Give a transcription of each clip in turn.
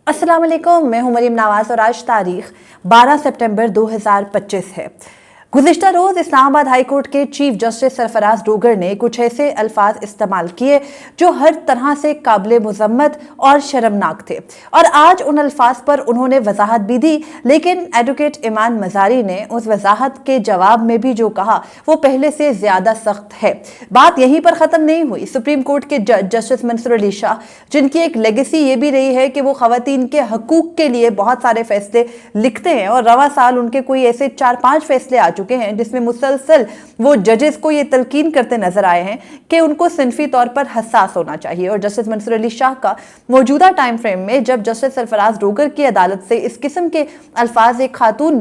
अस्सलाम वालेकुम, मैं हूं मरीम नवाज और आज तारीख 12 सितंबर 2025 है। गुज़िश्ता रोज़ इस्लामाबाद हाई कोर्ट के चीफ जस्टिस सरफराज डोगर ने कुछ ऐसे अल्फाज इस्तेमाल किए जो हर तरह से काबिल मुज़म्मत और शर्मनाक थे, और आज उन अल्फाज पर उन्होंने वजाहत भी दी। लेकिन एडवोकेट ईमान मज़ारी ने उस वजाहत के जवाब में भी जो कहा वो पहले से ज़्यादा सख्त है। बात यहीं पर ख़त्म नहीं हुई। सुप्रीम कोर्ट के जस्टिस मंसूर अली शाह, जिनकी एक लेगेसी ये भी रही है कि वो ख़वातीन के हकूक़ के लिए बहुत सारे फैसले लिखते हैं, और रवा साल उनके कोई ऐसे 4-5 फैसले आ चुके हैं जिसमें मुसलसल वो जजेस को ये तलकीन करते नजर आए हैं कि उनको सिनफी तौर पर हसास होना चाहिए। और जस्टिस मंसूर अली शाह का मौजूदा टाइम फ्रेम में जब जस्टिस सरफराज डोगर की अदालत से इस किस्म के अल्फाज एक खातून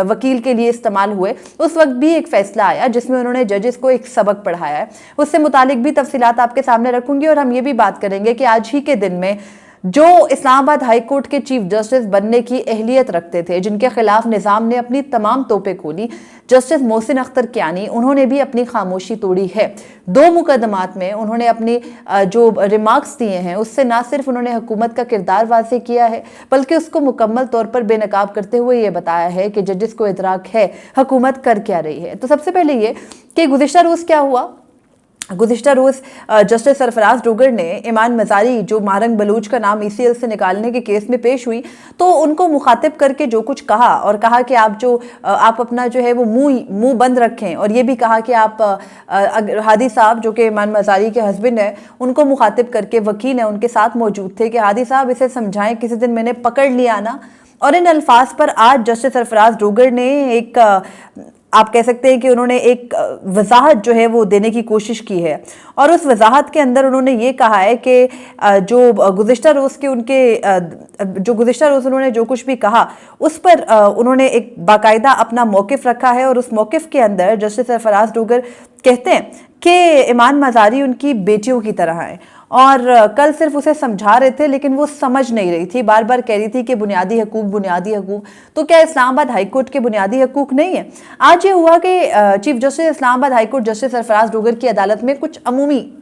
वकील के लिए इस्तेमाल हुए, उस वक्त भी एक फैसला आया जिसमें उन्होंने जजेस को एक सबक पढ़ाया है। उससे मुतालिक भी तफसीलात आपके सामने रखूंगी, और हम ये भी बात करेंगे कि आज ही के दिन में जो इस्लामाबाद हाई कोर्ट के चीफ जस्टिस बनने की अहलियत रखते थे, जिनके खिलाफ निज़ाम ने अपनी तमाम तोपें खोली, जस्टिस मोहसिन अख्तर कियानी, उन्होंने भी अपनी खामोशी तोड़ी है। 2 मुकदमात में उन्होंने अपनी जो रिमार्क्स दिए हैं उससे ना सिर्फ उन्होंने हुकूमत का किरदार वाज़ेह किया है, बल्कि उसको मुकम्मल तौर पर बेनकाब करते हुए ये बताया है कि जजेस को इदराक है हुकूमत कर क्या रही है। तो सबसे पहले ये कि गुज़िश्ता रोज़ क्या हुआ। गुज़िश्ता रोज़ जस्टिस सरफराज डोगर ने ईमान मज़ारी, जो मारंग बलूच का नाम ECL से निकालने के केस में पेश हुई, तो उनको मुखातिब करके जो कुछ कहा, और कहा कि आप अपना जो है वो मुंह बंद रखें, और ये भी कहा कि आप हादी साहब, जो कि ईमान मज़ारी के हस्बैंड है, उनको मुखातिब करके वकील हैं, उनके साथ मौजूद थे कि हादी साहब इसे समझाएं, किसी दिन मैंने पकड़ लिया ना। और इन अल्फाज पर आज जस्टिस सरफराज डोगर ने एक आप कह सकते हैं कि उन्होंने एक वजाहत जो है वो देने की कोशिश की है, और उस वजाहत के अंदर उन्होंने ये कहा है कि जो गुज़िश्ता रोज़ उन्होंने जो कुछ भी कहा उस पर उन्होंने एक बाकायदा अपना मौक़िफ़ रखा है। और उस मौक़िफ़ के अंदर जस्टिस सरफराज डोगर कहते हैं कि ईमान मज़ारी उनकी बेटियों की तरह हैं, और कल सिर्फ उसे समझा रहे थे लेकिन वो समझ नहीं रही थी, बार बार कह रही थी कि बुनियादी हकूक बुनियादी हकूक। तो क्या इस्लामाबाद हाई कोर्ट के बुनियादी हकूक नहीं है? आज ये हुआ कि chief justice Islamabad high court justice Sarfaraz Dogar की अदालत में कुछ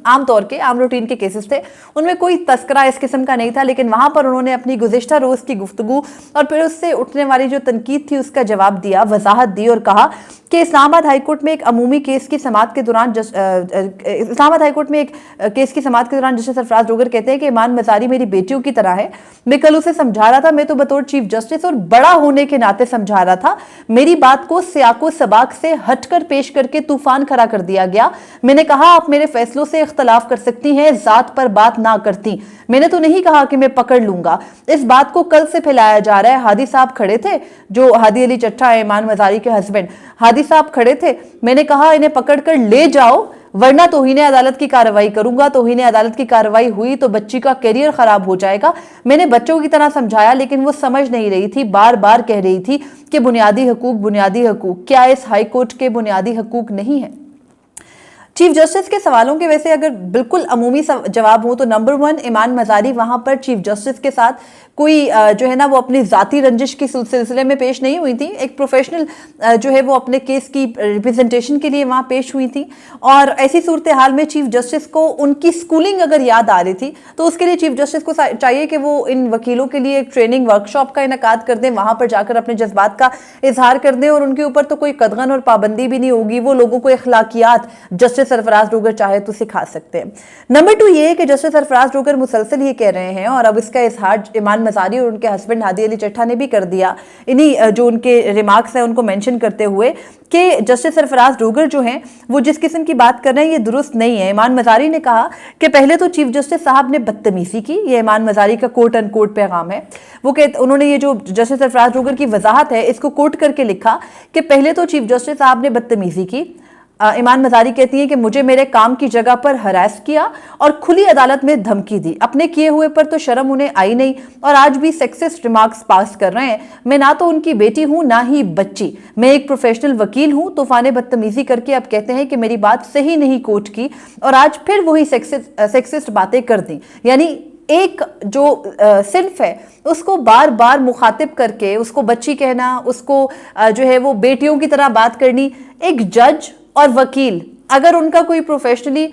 आम तौर के आम रूटीन के केसेस थे, उनमें कोई तस्करा इस किस्म का नहीं था, लेकिन वहां पर उन्होंने अपनी गुज़िश्ता रोज़ की गुफ्तगू और फिर उससे उठने वाली जो तनकीद थी उसका जवाब दिया, वजाहत दी, और कहा कि इस्लामाबाद हाई कोर्ट में एक अमूमी केस की समाअत के दौरान इस्लामाबाद हाई कोर्ट में एक केस की समाअत के दौरान जस्टिस सरफराज डोगर कहते हैं कि ईमान मज़ारी मेरी बेटियों की तरह है। मैं कल उसे समझा रहा था, मैं तो बतौर चीफ जस्टिस और बड़ा होने के नाते समझा रहा था, मेरी बात को सियाको सबाक से हटकर पेश करके तूफान खड़ा कर दिया गया। मैंने कहा आप मेरे फैसलों से इख्तलाफ कर सकती हैं, जात पर बात ना करती। मैंने तो नहीं कहा कि मैं पकड़ लूंगा। इस बात को कल से फैलाया जा रहा है। हादी साहब खड़े थे, जो हादी अली चट्टा ईमान मज़ारी के हस्बैंड, हादी साहब खड़े थे। मैंने कहा इन्हें पकड़कर ले जाओ, वरना तौहीने अदालत की कार्रवाई करूंगा। तौहीने अदालत की कार्रवाई हुई तो बच्ची का करियर खराब हो जाएगा। मैंने बच्चों की तरह समझाया, लेकिन वो समझ नहीं रही थी, बार बार कह रही थी कि बुनियादी हकूक बुनियादी हकूक। क्या इस हाई कोर्ट के बुनियादी हकूक नहीं है? चीफ जस्टिस के सवालों के वैसे अगर बिल्कुल अमूमी जवाब हो तो नंबर 1, ईमान मज़ारी वहां पर चीफ जस्टिस के साथ कोई जो है ना वो अपनी ज़ाती रंजिश के सिलसिले में पेश नहीं हुई थी। एक प्रोफेशनल जो है वो अपने केस की रिप्रेजेंटेशन के लिए वहां पेश हुई थी, और ऐसी सूरत हाल में चीफ जस्टिस को उनकी स्कूलिंग अगर याद आ रही थी तो उसके लिए चीफ जस्टिस को चाहिए कि वो इन वकीलों के लिए एक ट्रेनिंग वर्कशॉप का इनेकाद कर दें, वहां पर जाकर अपने जज्बात का इजहार कर दें, और उनके ऊपर तो कोई कदगन और पाबंदी भी नहीं होगी। वो लोगों को अखलाकियात जस्टिस सरफराज डोगर चाहे तो सिखा सकते हैं। नंबर 2 ये कि जस्टिस सरफराज डोगर मुसलसल ये कह रहे हैं, और अब इसका इजहार ईमान मज़ारी और उनके हस्बैंड हादी अली चट्टा ने भी कर दिया, इन्हीं जो उनके रिमार्क्स हैं उनको मेंशन करते हुए, कि जस्टिस सरफराज डोगर जो हैं वो जिस किस्म की बात कर रहे हैं ये दुरुस्त नहीं है। ईमान मज़ारी ने कहा कि पहले तो चीफ जस्टिस साहब ने बदतमीजी की, ये ईमान मज़ारी का कोट एंड कोट पैगाम है। उन्होंने ये जो जस्टिस सरफराज डोगर की वजाहत है इसको कोट करके लिखा कि पहले तो चीफ जस्टिस साहब ने बदतमीजी की। ईमान मज़ारी कहती हैं कि मुझे मेरे काम की जगह पर हरास किया और खुली अदालत में धमकी दी। अपने किए हुए पर तो शर्म उन्हें आई नहीं, और आज भी सेक्सिस्ट रिमार्क्स पास कर रहे हैं। मैं ना तो उनकी बेटी हूं ना ही बच्ची, मैं एक प्रोफेशनल वकील हूं। तूफाने बदतमीजी करके अब कहते हैं कि मेरी बात सही नहीं कोट की, और आज फिर वही सेक्सिस्ट बातें कर दी। यानी एक जो सिन्फ है उसको बार बार मुखातिब करके उसको बच्ची कहना, उसको जो है वो बेटियों की तरह बात करनी। एक जज और वकील اگر ان کا کوئی پروفیشنلی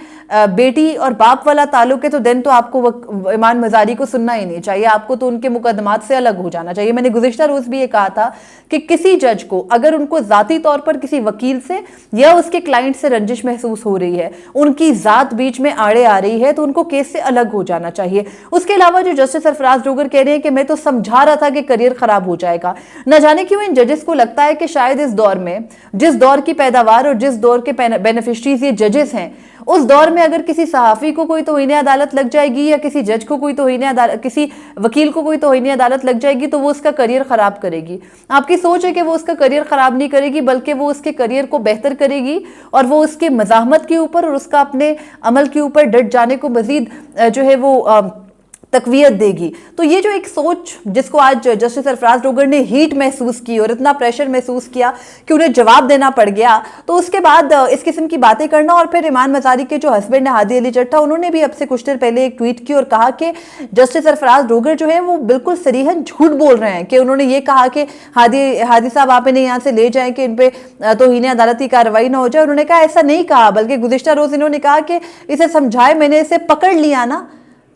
بیٹی اور باپ والا تعلق ہے تو دین تو آپ کو ایمان مزاری کو سننا ہی نہیں چاہیے، آپ کو تو ان کے مقدمات سے الگ ہو جانا چاہیے۔ میں نے گزشتہ روز بھی یہ کہا تھا کہ کسی جج کو اگر ان کو ذاتی طور پر کسی وکیل سے یا اس کے کلائنٹ سے رنجش محسوس ہو رہی ہے، ان کی ذات بیچ میں آڑے آ رہی ہے، تو ان کو کیس سے الگ ہو جانا چاہیے۔ اس کے علاوہ جو جسٹس سرفراز ڈوگر کہہ رہے ہیں کہ میں تو سمجھا رہا تھا کہ کریئر خراب ہو جائے گا، نہ جانے کیوں ان ججز کو لگتا ہے کہ شاید اس دور میں جس دور کی پیداوار اور جس دور کے بینیفیشریز یہ ججز ہیں، اس دور میں اگر کسی صحافی کو کوئی توہین عدالت لگ جائے گی یا کسی جج کو کوئی توہین عدالت، کسی وکیل کو کوئی توہین عدالت لگ جائے گی تو وہ اس کا کریئر خراب کرے گی۔ آپ کی سوچ ہے کہ وہ اس کا کریئر خراب نہیں کرے گی بلکہ وہ اس کے کریئر کو بہتر کرے گی، اور وہ اس کے مزاحمت کے اوپر اور اس کا اپنے عمل کے اوپر ڈٹ جانے کو مزید جو ہے وہ تقویت دے گی۔ تو یہ جو ایک سوچ جس کو آج جسٹس سرفراز ڈوگر نے ہیٹ محسوس کی اور اتنا پریشر محسوس کیا کہ انہیں جواب دینا پڑ گیا، تو اس کے بعد اس قسم کی باتیں کرنا، اور پھر ایمان مزاری کے جو ہسبینڈ ہادی علی چٹھا، انہوں نے بھی اب سے کچھ دیر پہلے ایک ٹویٹ کی اور کہا کہ جسٹس سرفراز ڈوگر جو ہے وہ بالکل صریحاً جھوٹ بول رہے ہیں، کہ انہوں نے یہ کہا کہ ہادی صاحب آپ انہیں یہاں سے لے جائیں کہ ان پہ توہین عدالتی کارروائی نہ ہو جائے۔ انہوں نے کہا ایسا نہیں کہا، بلکہ گزشتہ روز انہوں نے کہا کہ اسے سمجھائے، میں نے اسے پکڑ لیا نا۔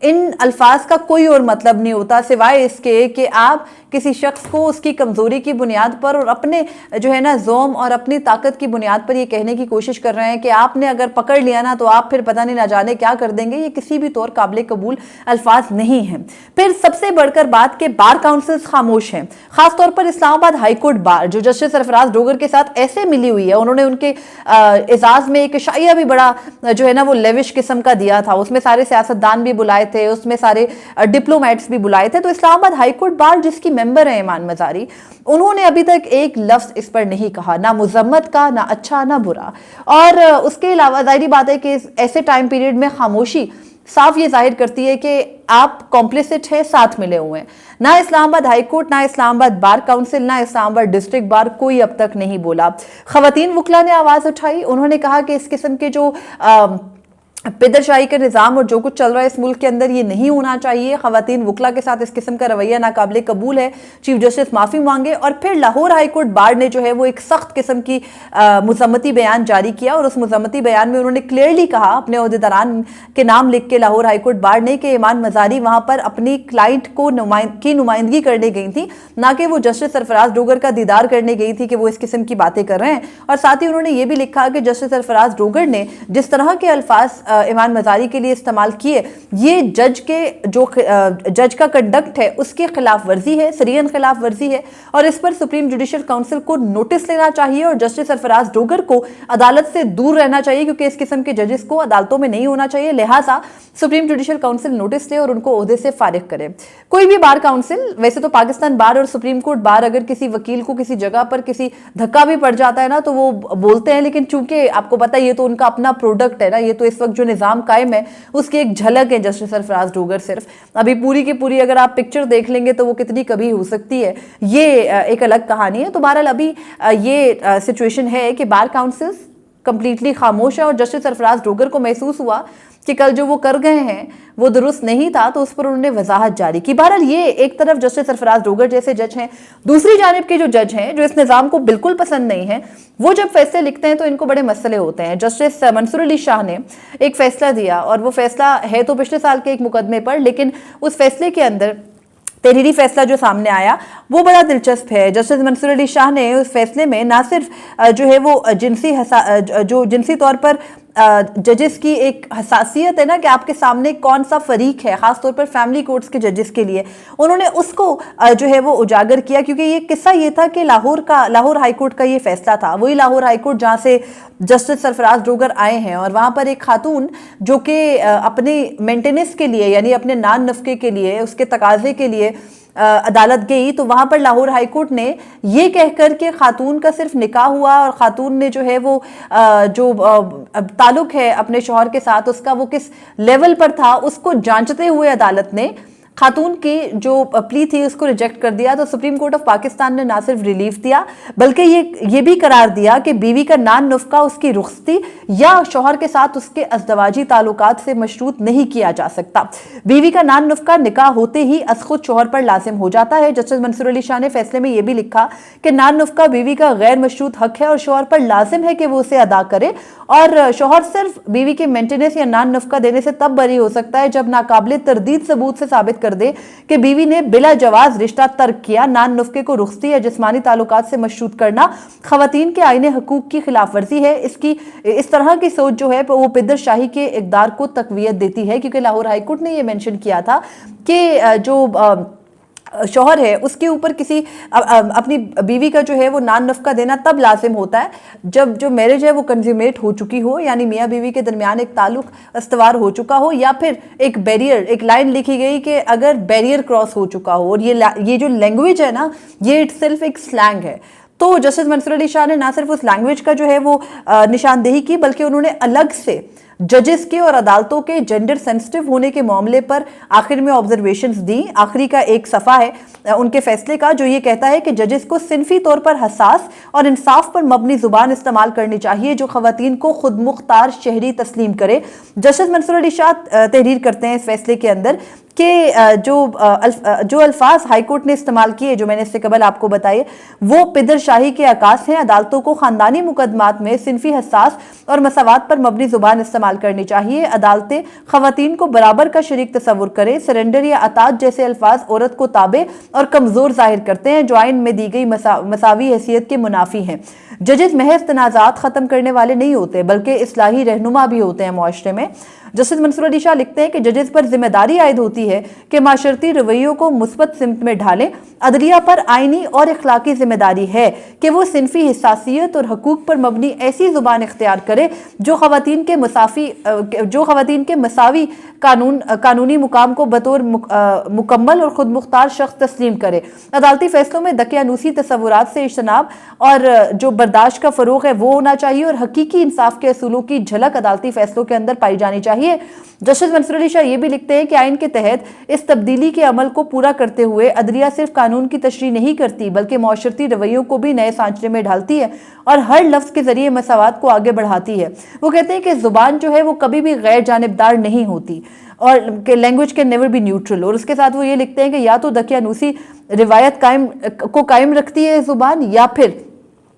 ان الفاظ کا کوئی اور مطلب نہیں ہوتا سوائے اس کے کہ آپ کسی شخص کو اس کی کمزوری کی بنیاد پر اور اپنے جو ہے نا زوم اور اپنی طاقت کی بنیاد پر یہ کہنے کی کوشش کر رہے ہیں کہ آپ نے اگر پکڑ لیا نا تو آپ پھر پتہ نہیں نہ جانے کیا کر دیں گے۔ یہ کسی بھی طور قابل قبول الفاظ نہیں ہیں۔ پھر سب سے بڑھ کر بات کہ بار کاؤنسلز خاموش ہیں، خاص طور پر اسلام آباد ہائی کورٹ بار جو جسٹس سرفراز ڈوگر کے ساتھ ایسے ملی ہوئی ہے۔ انہوں نے ان کے اعزاز میں ایک شائعہ بھی بڑا جو ہے نا وہ لیوش قسم کا دیا تھا، اس میں سارے سیاستدان بھی بلائے تھے، اس میں سارے ڈپلومیٹس بھی بلائے تھے۔ تو اسلام آباد ہائی کورٹ بار جس کی ممبر ہیں ایمان مزاری، انہوں نے ابھی تک ایک لفظ اس پر نہیں کہا، نہ مذمت کا، نہ اچھا نہ برا۔ اور اس کے علاوہ ظاہری بات ہے کہ ایسے ٹائم پیریڈ میں خاموشی صاف یہ ظاہر کرتی ہے کہ آپ کمپلیسٹ ہیں، ساتھ ملے ہوئے ہیں۔ نہ اسلام آباد ہائی کورٹ، نہ اسلام آباد بار کاؤنسل، نہ اسلام آباد ڈسٹرکٹ بار کوئی اب تک نہیں بولا۔ خواتین وکلا نے آواز اٹھائی، انہوں نے کہا کہ اس قسم کے جو پدرشاہی کا نظام اور جو کچھ چل رہا ہے اس ملک کے اندر یہ نہیں ہونا چاہیے۔ خواتین وکلا کے ساتھ اس قسم کا رویہ ناقابل قبول ہے، چیف جسٹس معافی مانگے۔ اور پھر لاہور ہائی کورٹ بار نے جو ہے وہ ایک سخت قسم کی مذمتی بیان جاری کیا، اور اس مذمتی بیان میں انہوں نے کلیئرلی کہا اپنے عہدیداران کے نام لکھ کے لاہور ہائی کورٹ بار نے کہ ایمان مزاری وہاں پر اپنی کلائنٹ کی نمائندگی کرنے گئی تھی، نہ کہ وہ جسٹس سرفراز ڈوگر کا دیدار کرنے گئی تھی کہ وہ اس قسم کی باتیں کر رہے ہیں۔ اور ساتھ ہی انہوں نے یہ بھی لکھا کہ جسٹس سرفراز ڈوگر نے جس طرح کے الفاظ ایمان مزاری کے لیے استعمال کیے، یہ جج کا کنڈکٹ ہے اس کی خلاف ورزی ہے، سریحاً خلاف ورزی ہے، اور اس پر سپریم جوڈیشل کونسل کو نوٹس لینا چاہیے اور جسٹس سرفراز ڈوگر کو عدالت سے دور رہنا چاہیے، کیونکہ اس قسم کے ججز کو عدالتوں میں نہیں ہونا چاہیے۔ لہٰذا سپریم جوڈیشل کونسل نوٹس لے اور ان کو عہدے سے فارغ کرے۔ کوئی بھی بار کونسل، ویسے تو پاکستان بار اور سپریم کورٹ بار اگر کسی وکیل کو کسی جگہ پر کسی دھکا بھی پڑ جاتا ہے نا تو وہ بولتے ہیں، لیکن چونکہ آپ کو پتہ یہ تو ان کا اپنا پروڈکٹ ہے نا، یہ تو اس وقت جو نظام قائم ہے اس کی ایک جھلک ہے جسٹس سرفراز ڈوگر صرف۔ ابھی پوری کی پوری اگر آپ پکچر دیکھ لیں گے تو وہ کتنی کبھی ہو سکتی ہے، یہ ایک الگ کہانی ہے۔ تو بہرحال ابھی یہ سچویشن ہے کہ بار کاؤنسلز کمپلیٹلی خاموش ہے، اور جسٹس سرفراز ڈوگر کو محسوس ہوا کہ کل جو وہ کر گئے ہیں وہ درست نہیں تھا، تو اس پر انہوں نے وضاحت جاری کی۔ بہرحال یہ ایک طرف جسٹس سرفراز ڈوگر جیسے جج ہیں، دوسری جانب کے جو جج ہیں جو اس نظام کو بالکل پسند نہیں ہیں، وہ جب فیصلے لکھتے ہیں تو ان کو بڑے مسئلے ہوتے ہیں۔ جسٹس منصور علی شاہ نے ایک فیصلہ دیا، اور وہ فیصلہ ہے تو پچھلے سال کے ایک مقدمے پر، لیکن اس فیصلے کے اندر تحریری فیصلہ جو سامنے آیا وہ بڑا دلچسپ ہے۔ جسٹس منصور علی شاہ نے اس فیصلے میں نہ صرف جو ہے وہ جنسی طور پر ججز کی ایک حساسیت ہے نا کہ آپ کے سامنے کون سا فریق ہے، خاص طور پر فیملی کورٹس کے ججز کے لیے، انہوں نے اس کو جو ہے وہ اجاگر کیا، کیونکہ یہ قصہ یہ تھا کہ لاہور ہائی کورٹ کا یہ فیصلہ تھا، وہی لاہور ہائی کورٹ جہاں سے جسٹس سرفراز ڈوگر آئے ہیں، اور وہاں پر ایک خاتون جو کہ اپنے مینٹیننس کے لیے یعنی اپنے نان نفقے کے لیے اس کے تقاضے کے لیے عدالت گئی، تو وہاں پر لاہور ہائی کورٹ نے یہ کہہ کر کہ خاتون کا صرف نکاح ہوا اور خاتون نے جو ہے وہ جو تعلق ہے اپنے شوہر کے ساتھ اس کا وہ کس لیول پر تھا اس کو جانچتے ہوئے عدالت نے खातून की जो प्ली थी उसको रिजेक्ट कर दिया, तो सुप्रीम कोर्ट ऑफ पाकिस्तान ने ना सिर्फ रिलीफ दिया बल्कि ये भी करार दिया कि बीवी का नान नुफ्का उसकी रुखसती या शौहर के साथ उसके अज़दवाजी ताल्लुकात से मशरूत नहीं किया जा सकता। बीवी का नान नुफ्का निकाह होते ही अज़खुद शौहर पर लाजिम हो जाता है। जस्टिस मंसूर अली शाह ने फैसले में यह भी लिखा कि नान नुफ्का बीवी का गैर मशरूत हक है और शौहर पर लाजिम है कि वो उसे अदा करे, और शौहर सिर्फ बीवी के मेंटेनेंस या नान नुफ्का देने से तब बरी हो सकता है जब नाकाबिले तरदीद सबूत से साबित कर दे कि बीवी ने बिला जवाज रिश्ता तर्क किया। नान नुफ्के को रुखसती या जिस्मानी ताल्लुकात से मशरूत करना खवातीन के आईने हकूक की खिलाफ वर्जी है। इस तरह की सोच जो है वो पिदर शाही के इक़दार को तक़वियत देती है, क्योंकि लाहौर हाई कोर्ट ने ये मेंशन किया था कि जो शौहर है उसके ऊपर किसी अपनी बीवी का जो है वो नान नफका देना तब लाजिम होता है जब जो मैरिज है वो कंज्यूमेट हो चुकी हो, यानी मियाँ बीवी के दरमियान एक ताल्लुक अस्तवार हो चुका हो, या फिर एक बैरियर, एक लाइन लिखी गई कि अगर बैरियर क्रॉस हो चुका हो। और ये जो लैंग्वेज है ना, ये इटसेल्फ एक स्लैंग है। तो जस्टिस मंसूर अली शाह ने ना सिर्फ उस लैंग्वेज का जो है वो निशानदेही की, बल्कि उन्होंने अलग से जजेस के और अदालतों के जेंडर सेंसिटिव होने के मामले पर आखिर में ऑब्जर्वेशंस दी। आखिरी का एक सफ़ा है उनके फैसले का जो ये कहता है कि जजेस को सिनफी तौर पर हसास और इंसाफ पर मबनी जुबान इस्तेमाल करनी चाहिए जो खवातीन को खुद मुख्तार शहरी तस्लीम करे। जस्टिस मंसूर अली शाह तहरीर करते हैं इस फैसले के अंदर कि जो अल्फाज हाईकोर्ट ने इस्तेमाल किए, जो मैंने इससे कबल आपको बताए, वो पिदर शाही के अकास हैं। अदालतों को खानदानी मुकदमात में सिनफी हसास और मसावात पर मबनी जुबान इस्तेमाल करनी चाहिए। अदालतें खवातीन को बराबर का शरीक तस्वुर करें। सरेंडर या अतात जैसे अल्फाज औरत को ताबे और कमजोर जाहिर करते हैं जो आइन में दी गई मसावी हैसियत के मुनाफी हैं। जजेस महज तनाज़ात खत्म करने वाले नहीं होते बल्कि इस्लाही रहनुमा भी होते हैं मुआशरे में। जस्टिस मंसूर अली शाह लिखते हैं कि जजेस पर जिम्मेदारी आयद होती है कि माशरती रवैयों को मुस्बत सिमत में ढालें। अदलिया पर आइनी और इखलाकी जिम्मेदारी है कि वो सिनफी हिस्सासियत और हकूक पर मबनी ऐसी जुबान इख्तियार करे जो खवातीन के मसावी कानूनी मुकाम को बतौर मुकम्मल और खुद मुख्तार शख्स तस्लीम करे। अदालती फैसलों में दकियानूसी तस्वुरात से इज्तनाब और जो बर्दाश्त का फरोग है वो होना चाहिए, और हकीकी इंसाफ के असूलों की झलक अदालती फैसलों के अंदर पाई जानी चाहिए। जस्टिस मंसूर अली शाह ये भी लिखते हैं कि आइन के तहत इस तब्दीली के अमल को पूरा करते हुए अदलिया सिर्फ कानून की तशरीह नहीं करती बल्कि माशरती रवैयों को भी नए सांचरे में ढालती है और हर लफ्ज के जरिए मसावात को आगे बढ़ाती है। वो कहते हैं कि जुबान जो है वो कभी भी गैर जानिबदार नहीं होती और language can never be neutral. और उसके साथ वो ये लिखते हैं कि या तो दकियानूसी रिवायत कायम रखती है जुबान, या फिर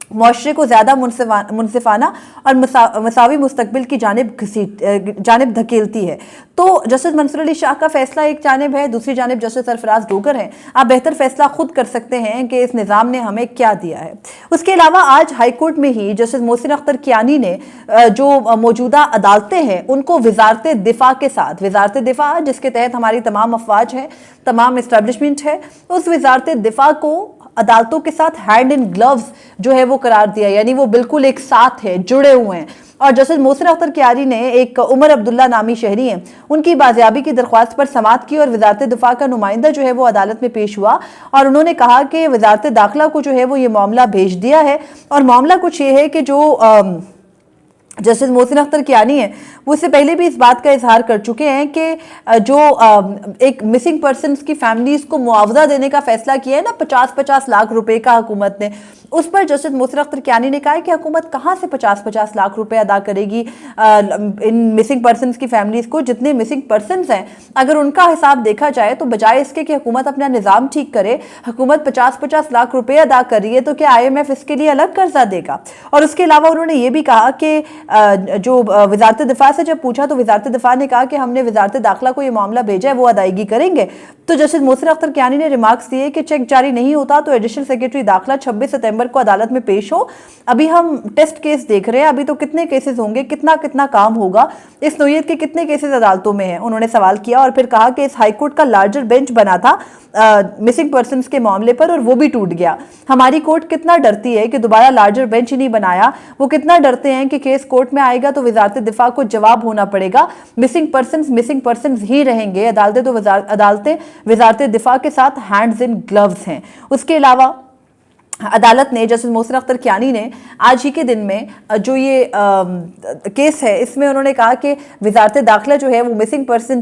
मुआशरे को ज़्यादा मुनसिफाना और मसावी मुस्तकबिल की जानिब धकेलती है। तो जस्टिस मंसूर अली शाह का फैसला एक जानिब है, दूसरी जानिब जस्टिस सरफराज डोगर हैं। आप बेहतर फैसला खुद कर सकते हैं कि इस निज़ाम ने हमें क्या दिया है। उसके अलावा आज हाईकोर्ट में ही जस्टिस मोहसिन अख्तर कियानी ने जो मौजूदा अदालतें हैं उनको वजारत दिफा के साथ, वजारत दिफा जिसके तहत हमारी तमाम अफवाज हैं, तमाम इस्टेब्लिशमेंट है, उस वजारत दिफा को अदालतों के साथ हैंड इन ग्लव्स जो है वो करार दिया, यानी वो बिल्कुल एक साथ है, जुड़े हुए हैं। और जस्टिस मोहसिन अख्तर कियानी ने एक उमर अब्दुल्ला नामी शहरी हैं, उनकी बाजियाबी की दरख्वास्त पर समाअत की और वजारत दिफा का नुमाइंदा जो है वो अदालत में पेश हुआ और उन्होंने कहा कि वजारत दाखिला को जो है वो ये मामला भेज दिया है। और मामला कुछ ये है कि जो जस्टिस मोहसिन अख्तर कियानी है वो इससे पहले भी इस बात का इजहार कर चुके हैं कि जो एक मिसिंग पर्सन्स की फैमिलीज को मुआवजा देने का फैसला किया है ना 50-50 लाख रुपए का हुकूमत ने, उस पर जस्टिस मोहसिन अख्तर कियानी ने कहा है कि हुकूमत कहाँ से 50-50 लाख रुपए अदा करेगी इन मिसिंग पर्सन्स की फैमिलीज को। जितने मिसिंग पर्सन्स हैं अगर उनका हिसाब देखा जाए तो बजाय इसके कि हुकूमत अपना निज़ाम ठीक करे, हुकूमत 50-50 लाख रुपए अदा कर रही है, तो क्या IMF इसके लिए अलग कर्जा देगा। और उसके अलावा उन्होंने ये भी कहा कि जो वजारत दिफा से जब पूछा तो वजारत दिफा ने कहा कि हमने वजारत दाखिला को ये मामला भेजा है, वो अदायगी करेंगे। तो जस्टिस मोहसिन अख्तर कियानी ने रिमार्क्स दिए कि चेक जारी नहीं होता तो एडिशनल सेक्रेटरी दाखिला 26 सितंबर को अदालत में पेश हो। अभी हम टेस्ट केस देख रहे हैं, अभी तो कितने केसेस होंगे, कितना काम होगा, इस नौयत के कितने केसेस अदालतों में हैं, उन्होंने सवाल किया। और फिर कहा कि इस हाईकोर्ट का लार्जर बेंच बना था मिसिंग पर्सन्स के मामले पर और वो भी टूट गया। हमारी कोर्ट कितना डरती है कि दोबारा लार्जर बेंच ही नहीं बनाया, वो कितना डरते हैं कि केस कोर्ट में आएगा तो वजारत दिफा को जवाब होना पड़ेगा, मिसिंग पर्सन्स ही रहेंगे। अदालतें वजारत दिफा के साथ हैंड्स इन ग्लव्स हैं। उसके अलावा عدالت نے جسٹس محسن اختر کیانی نے آج ہی کے دن میں جو یہ کیس ہے اس میں انہوں نے کہا کہ وزارت داخلہ جو ہے وہ مسنگ پرسن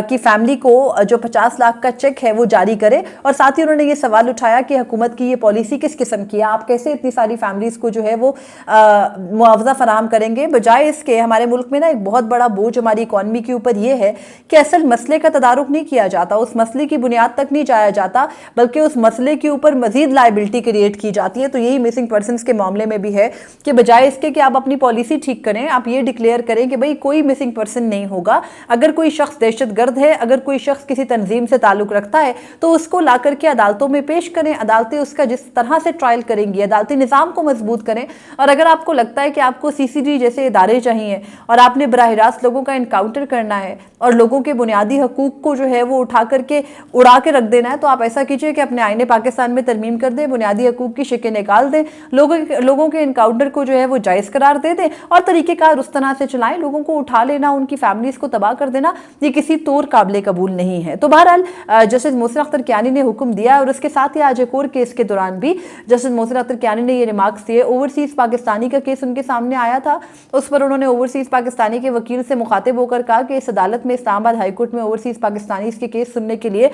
کی فیملی کو جو 50 لاکھ کا چیک ہے وہ جاری کرے، اور ساتھ ہی انہوں نے یہ سوال اٹھایا کہ حکومت کی یہ پالیسی کس قسم کی ہے، آپ کیسے اتنی ساری فیملیز کو جو ہے وہ معاوضہ فراہم کریں گے، بجائے اس کے ہمارے ملک میں نا ایک بہت بڑا بوجھ ہماری اکانومی کے اوپر یہ ہے کہ اصل مسئلے کا تدارک نہیں کیا جاتا، اس مسئلے کی بنیاد تک نہیں جایا جاتا، بلکہ اس مسئلے کے اوپر مزید لائبلٹی کریٹ کی جاتی ہے۔ تو یہی مسنگ پرسنز کے معاملے میں بھی ہے کہ بجائے اس کے کہ آپ اپنی پالیسی ٹھیک کریں، آپ یہ ڈکلیئر کریں کہ بھئی کوئی مسنگ پرسن نہیں ہوگا، اگر کوئی شخص دہشت گرد ہے، اگر کوئی شخص کسی تنظیم سے تعلق رکھتا ہے تو اس کو لا کر کے عدالتوں میں پیش کریں، عدالتیں اس کا جس طرح سے ٹرائل کریں گی، عدالتی نظام کو مضبوط کریں۔ اور اگر آپ کو لگتا ہے کہ آپ کو CCD جیسے ادارے چاہیے اور آپ نے براہ راست لوگوں کا انکاؤنٹر کرنا ہے اور لوگوں کے بنیادی حقوق کو جو ہے وہ اٹھا کر کے اڑا کے رکھ دینا ہے، تو آپ ایسا کیجئے کہ اپنے آئین پاکستان میں ترمیم کر دیں، بنیادی حقوق کی شکیں نکال دیں، لوگوں کے انکاؤنٹر کو جو ہے وہ جائز قرار دے دیں اور طریقہ کار اس طرح سے چلائیں۔ لوگوں کو اٹھا لینا، ان کی فیملیز کو تباہ کر دینا، یہ کسی طور قابل قبول نہیں ہے۔ تو بہرحال جسٹس محسن اختر کیانی نے حکم دیا، اور اس کے ساتھ ہی آج ایک اور کیس کے دوران بھی جسٹس محسن اختر کیانی نے یہ ریمارکس دیے۔ اوورسیز پاکستانی کا کیس ان کے سامنے آیا تھا، اس پر انہوں نے اوورسیز پاکستانی کے وکیل سے مخاطب ہو کر کہا کہ اس عدالت میں، اسلام آباد ہائی کورٹ میں اوورسیز پاکستانی کے کیس سننے کے لیے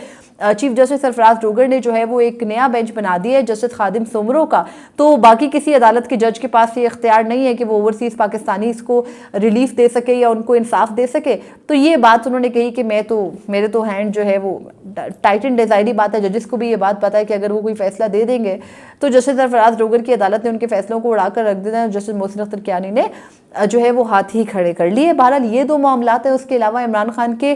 چیف جسٹس سرفراز ڈوگر نے جو ہے وہ ایک نیا بینچ بنا دیا ہے جسٹس خادم سومرو کا، تو باقی کسی عدالت کے جج کے پاس یہ اختیار نہیں ہے کہ وہ اوورسیز پاکستانی اس کو ریلیف دے سکے یا ان کو انصاف دے سکے۔ تو یہ بات انہوں نے کہی کہ میرے تو ہینڈ جو ہے وہ ٹائٹن ظاہری بات ہے، ججز کو بھی یہ بات پتا ہے کہ اگر وہ کوئی فیصلہ دے دیں گے تو جسٹس سرفراز ڈوگر کی عدالت نے ان کے فیصلوں کو اڑا کر رکھ دینا ہے۔ جسٹس محسن اختر کیانی نے جو ہے وہ ہاتھ ہی کھڑے کر لیے۔ بہرحال یہ دو معاملات ہیں۔ اس کے علاوہ عمران خان کے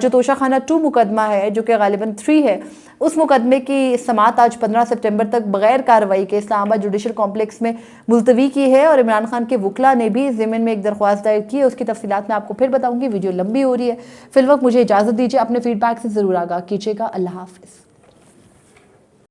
جو توشہ خانہ 2 مقدمہ ہے جو کہ غالباً 3 ہے، اس مقدمے کی سماعت آج 15 سپٹمبر تک بغیر کارروائی کے اسلام آباد جوڈیشل کمپلیکس میں ملتوی کی ہے، اور عمران خان کے وکلاء نے بھی ضمن میں ایک درخواست دائر کی ہے۔ اس کی تفصیلات میں آپ کو پھر بتاؤں گی، ویڈیو لمبی ہو رہی ہے۔ فی الوقت مجھے اجازت دیجیے، اپنے فیڈ بیک سے ضرور آگاہ کیجیے گا۔ اللہ حافظ۔